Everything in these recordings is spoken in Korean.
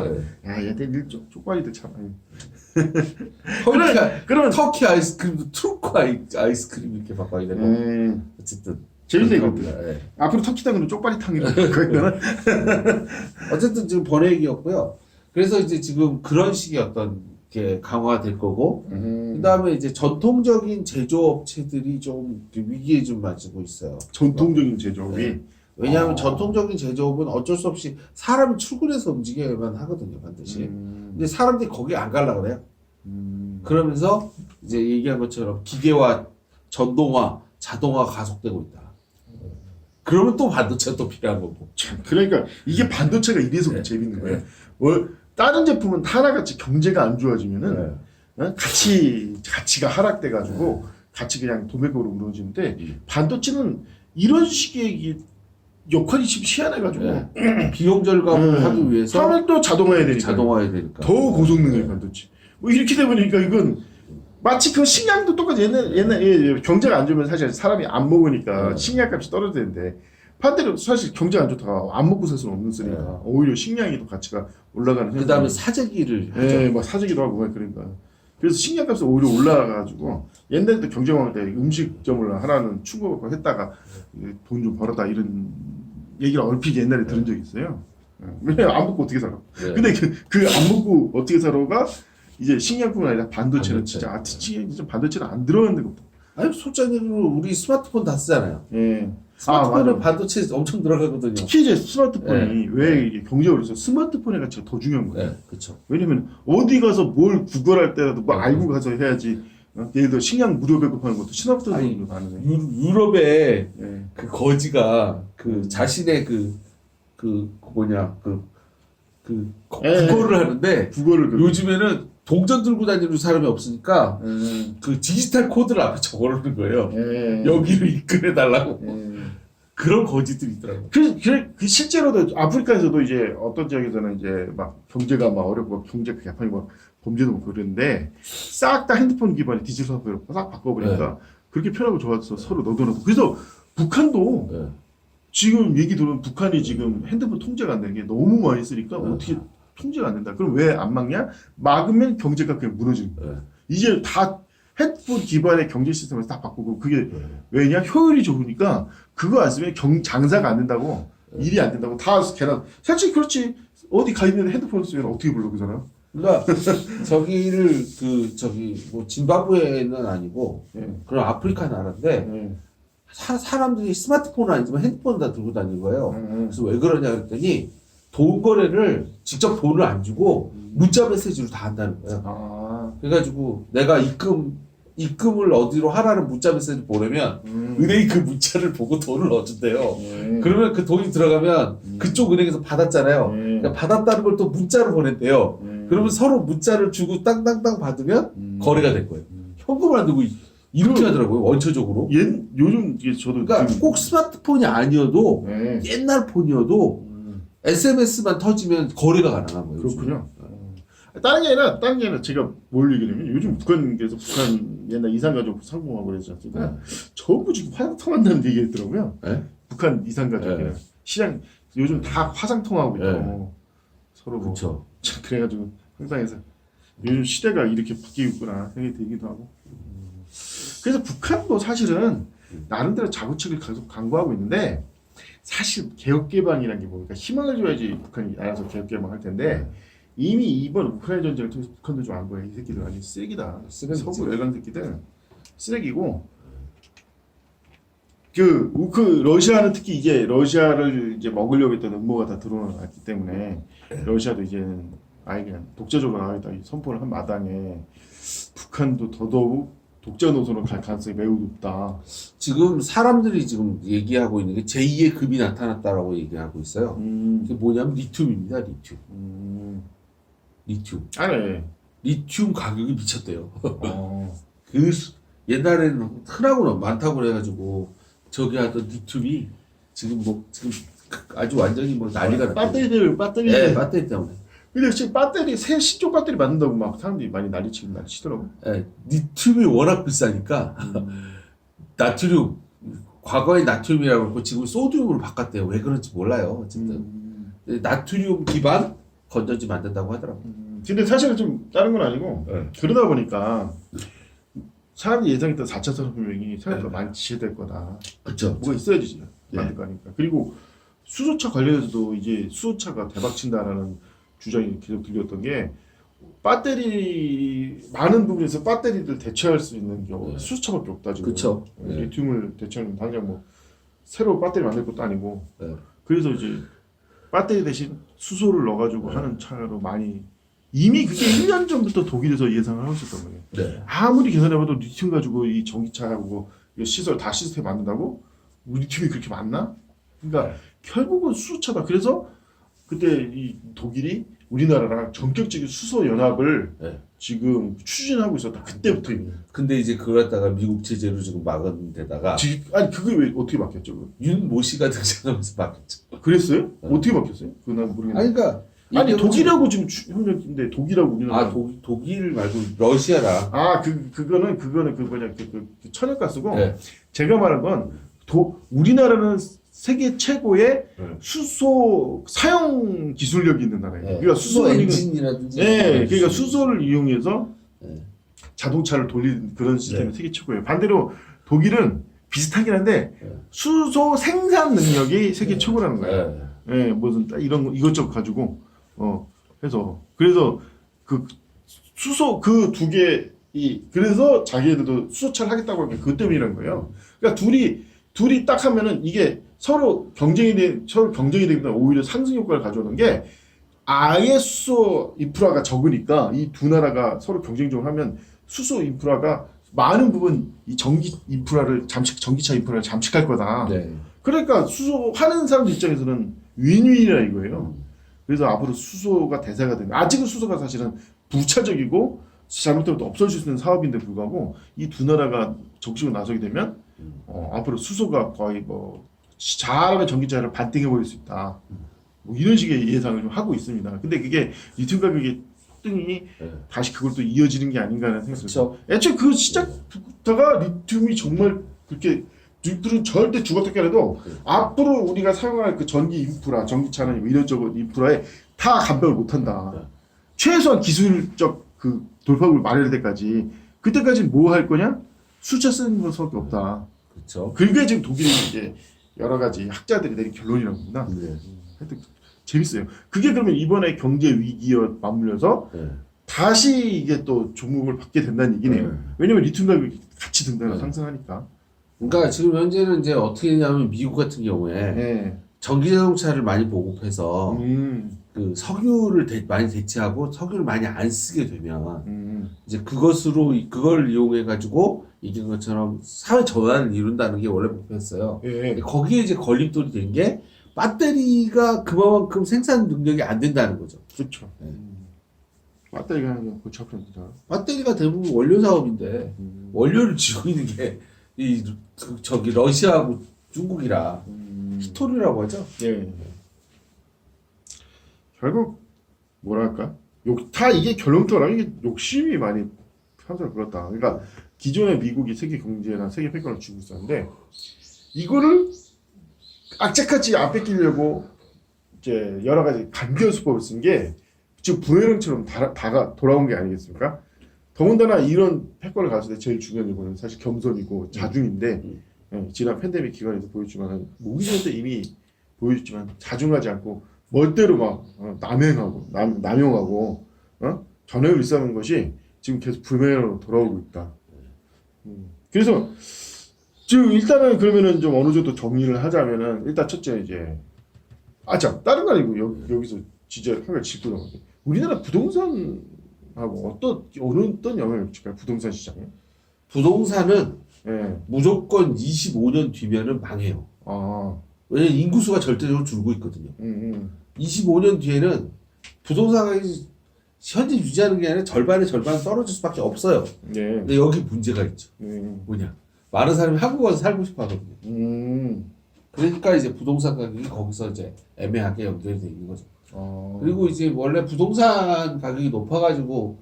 보니까 네. 야 얘들 쪽발이들 참. 그러면 터키 아이스크림도 투르크 아이스크림 이렇게 바꿔야 되고 어쨌든 재밌네 이것도. 네. 앞으로 터키탕으로 쪽발이탕이라고 바꿔야 어쨌든 지금 번외기였고요. 그래서 이제 지금 그런 식의 어떤 게 강화될 거고, 그다음에 이제 전통적인 제조업체들이 좀 위기에 좀 맞고 있어요. 전통적인 제조업이. 네. 왜냐하면 전통적인 제조업은 어쩔 수 없이 사람이 출근해서 움직여야만 하거든요, 반드시. 근데 사람들이 거기 안 가려고 그래요. 그러면서 이제 얘기한 것처럼 기계화, 전동화, 자동화가 가속되고 있다. 그러면 또 반도체가 또 필요한 거고. 참, 그러니까 이게 반도체가 이래서 재밌는 거예요. 다른 제품은 하나같이 경제가 안 좋아지면은 가치가 하락돼가지고 같이 그냥 도매급으로 무너지는데 반도체는 이런 식의 역할이 지금 희한해가지고 비용 절감을 하기 위해서 하면 또 자동화해야 되니까 자동화해야 더 고성능의 반도체. 뭐 이렇게 되보니까 이건 마치 그 식량도 똑같이 옛날 경제가 안 좋으면 사실 사람이 안 먹으니까 식량값이 떨어지는데 반대로 사실 경제 안 좋다가 안 먹고 살 수는 없는 쓰니까 오히려 식량이 더 가치가 올라가는. 그 다음에 사재기를 하죠. 막 사재기도 하고 그러니까. 그래서 식량값이 오히려 올라가가지고 옛날에도 경쟁할 때 음식점을 하나는 추구하고 했다가 돈 좀 벌었다 이런 얘기를 얼핏 옛날에 들은 적이 있어요. 왜냐면 안 먹고 어떻게 살아? 근데 그 안 먹고 어떻게 살아가 이제 식량뿐만 아니라 반도체는 진짜 진짜 반도체는 안 들어가는 데가 없다. 아니 솔직히로 우리 스마트폰 다 쓰잖아요. 스마트폰에 반도체 엄청 들어가거든요. 특히 이제 스마트폰이 왜 이게 경제가 그래서 스마트폰의 가치가 더 중요한 거예요. 그렇죠. 왜냐면 어디 가서 뭘 구걸할 때라도 뭐 알고 가서 해야지. 예를 들어 식량 무료 배급하는 것도 스마트폰으로 가능해. 유럽의 그 거지가 그 자신의 국어를 하는데 요즘에는 동전 들고 다니는 사람이 없으니까 그 디지털 코드를 앞에 적어놓는 거예요. 여기로 입금해 달라고. 그런 거지들이 있더라고요. 그 실제로도 아프리카에서도 이제 어떤 지역에서는 이제 막 경제가 막 어렵고 경제 개판이고 막 범죄도 많고 그러는데 싹 다 핸드폰 기반의 디지털 사업으로 싹 바꿔버리니까 그렇게 편하고 좋아서 서로 너도나도. 그래서 북한도 지금 얘기 들으면 북한이 지금 핸드폰 통제가 안 되는 게 너무 많이 쓰니까 어떻게 통제가 안 된다. 그럼 왜 안 막냐? 막으면 경제가 그냥 무너지는 거야. 이제 다 핸드폰 기반의 경제 시스템을 다 바꾸고 그게 왜냐? 효율이 좋으니까 그거 안 쓰면 장사가 안 된다고 일이 안 된다고 다 걔는 사실 그렇지. 어디 가 있는 핸드폰 쓰면 어떻게 불러 그 사람? 그러니까 뭐 짐바브웨는 아니고 그런 아프리카 나라인데 사람들이 스마트폰은 아니지만 핸드폰을 다 들고 다니는 거예요. 그래서 왜 그러냐 그랬더니 돈 거래를 직접 돈을 안 주고 문자 메시지로 다 한다는 거예요. 그래가지고 내가 입금을 어디로 하라는 문자 메시지 보내면 은행이 그 문자를 보고 돈을 넣어준대요. 그러면 그 돈이 들어가면 그쪽 은행에서 받았잖아요. 그러니까 받았다는 걸 또 문자로 보낸대요. 그러면 서로 문자를 주고 땅땅땅 받으면 거래가 된 거예요. 현금을 안 들고 이렇게 하더라고요. 원초적으로. 요즘 이게 저도 그러니까 꼭 스마트폰이 아니어도 옛날 폰이어도 SMS만 터지면 거래가 가능한 거예요. 그렇군요. 다른 게 아니라 제가 뭘 얘기냐면 요즘 북한 옛날 이산가족 상봉하고 그러지 않습니까? 전부 지금 화상 통한다는 얘기 했더라고요. 북한 이산가족이랑 시장 요즘 다 화상 통하고 있고 서로 그렇죠. 그래가지고 상상해서 요즘 시대가 이렇게 바뀌고 있구나 생각이 들기도 하고. 그래서 북한도 사실은 나름대로 자구책을 계속 강구하고 있는데 사실 개혁개방이라는 게 뭡니까? 희망을 줘야지 북한이 알아서 개혁개방할 텐데 이미 이번 우크라이나 전쟁을 통해서 북한도 좀 안 거야. 이 새끼들 아주 쓰레기다. 서구 외관 새끼들 쓰레기고 러시아는 특히 이제 러시아를 이제 먹으려고 했던 음모가 다 드러났기 때문에 러시아도 이제는 아예 그냥 독자적으로 나가겠다 선포를 한 마당에 북한도 더더욱 독자 노선으로 갈 가능성이 매우 높다. 지금 사람들이 지금 얘기하고 있는 게 제2의 급이 나타났다라고 얘기하고 있어요. 그게 뭐냐면 리튬입니다. 리튬. 리튬 가격이 미쳤대요. 그 옛날에는 흔하고 많다고 그래가지고 저기 하던 리튬이 지금 아주 완전히 뭐 난리가 배터리 배터리 때문에. 근데 지금 새 신종 배터리 만든다고 막 사람들이 많이 난리치더라고. 리튬이 워낙 비싸니까 나트륨 과거에 나트륨이라고 그러고 지금 소듐으로 바꿨대요. 왜 그런지 몰라요. 어쨌든 나트륨 기반 건전지 만든다고 하더라고요. 근데 사실은 좀 다른 건 아니고 네. 그러다 보니까 사람이 예상했던 4차 산업혁명이 생각보다 많이 될 거다. 그렇죠. 뭐가 있어야지 네. 만들 거 아닙니까. 그리고 수소차 관련해서도 이제 수소차가 대박 친다라는 주장이 계속 들렸던 게 배터리 많은 부분에서 배터리를 대체할 수 있는 게 네. 수소차밖에 없다 지금. 그쵸. 네. 리튬을 대체하면 당장 뭐 새로 배터리 만들 것도 아니고. 네. 그래서 이제 배터리 대신 수소를 넣어가지고 하는 차로 많이 이미 그게 1년 전부터 독일에서 예상을 하고 있었던 거예요. 네. 아무리 계산해봐도 리튬 가지고 이 전기차하고 이 시설 다 시스템 만든다고 리튬이 그렇게 많나? 그러니까 결국은 수소차다. 그래서 그때 이 독일이 우리나라랑 전격적인 수소 연합을 네. 지금 추진하고 있었다. 그때부터 이미. 근데 이제 그걸 갖다가 미국 제재로 지금 막은 데다가 아니 그게 왜 어떻게 바뀌었죠? 그거? 윤모 씨가 등장하면서 바뀌었죠. 그랬어요? 어떻게 바뀌었어요? 그난 모르겠는데. 아니 그러니까 아니 이게 독일하고 지금 협력인데 독일하고 우리나라. 독일 말고 러시아랑 그거는 그 뭐냐 그 천연가스고. 네. 제가 말한 건 우리나라는 세계 최고의 네. 수소 사용 기술력이 있는 나라예요. 네. 그러니까 수소 수소를 엔진이라든지 네, 그러니까 수소를 이용해서 네. 자동차를 돌리는 그런 시스템이 네. 세계 최고예요. 반대로 독일은 비슷하긴 한데 네. 수소 생산 능력이 세계 네. 최고라는 거예요. 네. 예, 무슨 이런 거 이것저것 가지고 해서 그래서 그 수소 그 두 개 그래서 자기네들도 수소차를 하겠다고 하는 게 그것 때문이라는 거예요. 그러니까 둘이 딱 하면은 이게 서로 경쟁이 되면 오히려 상승 효과를 가져오는 게 아예 수소 인프라가 적으니까 이 두 나라가 서로 경쟁적으로 하면 수소 인프라가 많은 부분 이 전기차 인프라를 잠식할 거다. 네. 그러니까 수소 하는 사람들 입장에서는 윈윈이라 이거예요. 그래서 앞으로 수소가 대세가 되는 아직은 수소가 사실은 부차적이고 잘못하면 또 없어질 수 있는 사업인데 불구하고 이 두 나라가 적극적으로 나서게 되면 앞으로 수소가 거의 뭐 잘하면 전기차를 반등해 버릴 수 있다. 뭐 이런 식의 예상을 좀 하고 있습니다. 근데 그게 리튬 가격의 폭등이 네. 다시 그걸 또 이어지는 게 아닌가 하는 생각이 들어요. 그렇죠. 애초에 그 시작부터가 리튬이 정말 그렇게 리튬은 절대 죽었다 해도 앞으로 우리가 사용할 그 전기 인프라, 전기차는 뭐 이런저런 인프라에 다 감당을 못한다. 네. 최소한 기술적 그 돌파구를 마련할 때까지 그때까지는 뭐 할 거냐? 수차 쓰는 것밖에 없다. 그렇죠. 그게 지금 독일의 이제 여러 가지 학자들이 내린 결론이라고 봅니다. 네. 하여튼 재밌어요. 그게 그러면 이번에 경제 위기에 맞물려서 네. 다시 이게 또 종목을 받게 된다는 얘기네요. 네. 왜냐면 리튬 가격이 같이 등단을 네. 상승하니까. 그러니까 지금 현재는 이제 어떻게 되냐면 미국 같은 경우에 네. 전기 자동차를 많이 보급해서 음. 그 석유를 많이 대체하고 석유를 많이 안 쓰게 되면 음. 이제 그걸 이용해 가지고 이긴 것처럼 사회 전환을 이룬다는 게 원래 목표였어요. 예. 근데 거기에 이제 걸림돌이 된 게 배터리가 그만큼 생산 능력이 안 된다는 거죠. 그렇죠. 네. 배터리가 그냥 골치 아픕니다. 배터리가 대부분 원료 사업인데 원료를 쥐고 있는 게 저기 러시아하고 중국이라 스토리라고 하죠. 예. 결국 뭐랄까 다 이게 결론적으로 이게 욕심이 많이 항상 그렇다. 그러니까 기존의 미국이 세계 경제나 세계 패권을 쥐고 있었는데 이거를 악착같이 안 뺏기려고 이제 여러 가지 간결 수법을 쓴 게 지금 부메랑처럼 다가 돌아온 게 아니겠습니까? 더군다나 이런 패권을 가졌을 때 제일 중요한 이유는 사실 겸손이고 자중인데 예, 지난 팬데믹 기간에도 보였지만 모기 전 때 이미 보여줬지만 자중하지 않고 멋대로 막 남용하고 전액을 일삼는 것이 지금 계속 부메랑으로 돌아오고 있다. 그래서 지금 일단은 그러면은 좀 어느 정도 정리를 하자면은 일단 첫째 이제 참 다른 거 아니고 여기서 진짜 한 가지 짚고 넘어갈게. 우리나라 부동산하고 어떤 영향을 미칠까요? 부동산 시장에? 부동산은 예. 무조건 25년 뒤면은 망해요. 아. 왜냐면 인구수가 절대적으로 줄고 있거든요. 25년 뒤에는 부동산 가격이 현재 유지하는 게 아니라 절반의 절반 떨어질 수밖에 없어요. 네. 근데 여기 문제가 있죠. 뭐냐? 많은 사람이 한국 와서 살고 싶어 하거든요. 그러니까 이제 부동산 가격이 거기서 이제 애매하게 연결이 돼 있는 거죠. 그리고 이제 원래 부동산 가격이 높아가지고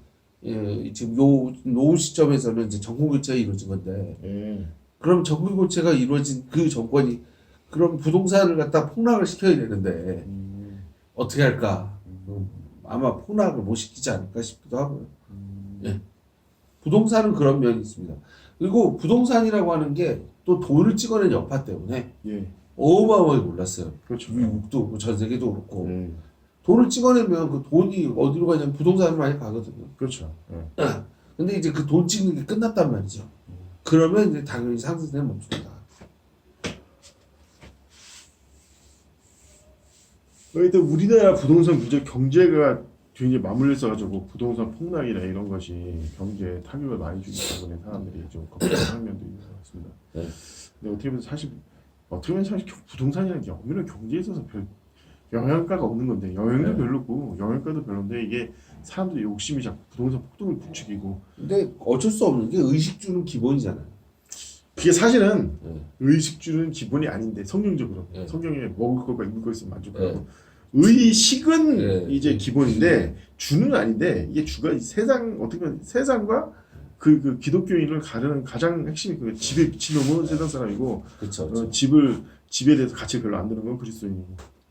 지금 노후 시점에서는 이제 정권 교체가 이루어진 건데 그럼 정권 교체가 이루어진 그 정권이 그럼 부동산을 갖다 폭락을 시켜야 되는데 어떻게 할까? 아마 폭락을 못 시키지 않을까 싶기도 하고요. 예. 부동산은 그런 면이 있습니다. 그리고 부동산이라고 하는 게 또 돈을 찍어낸 여파 때문에 예. 어마어마하게 올랐어요. 그렇죠. 미국도 그렇고 전 세계도 그렇고 예. 돈을 찍어내면 그 돈이 어디로 가냐면 부동산으로 많이 가거든요. 그렇죠. 예. 근데 이제 그 돈 찍는 게 끝났단 말이죠. 그러면 이제 당연히 상승세는 멈춘다. 일단 우리나라 부동산 문제 경제가 굉장히 맞물려 있어가지고 부동산 폭락이나 이런 것이 경제에 타격을 많이 주기 때문에 사람들이 좀 걱정하는 면도 있는 것 같습니다. 네. 근데 어떻게 보면 사실 부동산이라는 게 오히려 경제에 있어서 별 영향가가 없는 건데 영향도 네. 별로고 영향가도 별론데 이게 사람들이 욕심이 자꾸 부동산 폭등을 부추기고 근데 어쩔 수 없는 게 의식주는 기본이잖아요. 그게 사실은 네. 의식주는 기본이 아닌데 성경적으로 네. 성경에 먹을 것과 입을 것 있으면 만족하고 네. 의식은 네. 이제 기본인데 주는 아닌데 이게 주가 세상 어떻게 보면 세상과 그 기독교인을 가르는 가장 핵심이 그 집에 미친놈은 세상 사람이고 그렇죠. 집에 대해서 가치를 별로 안 두는 건 그리스도인이고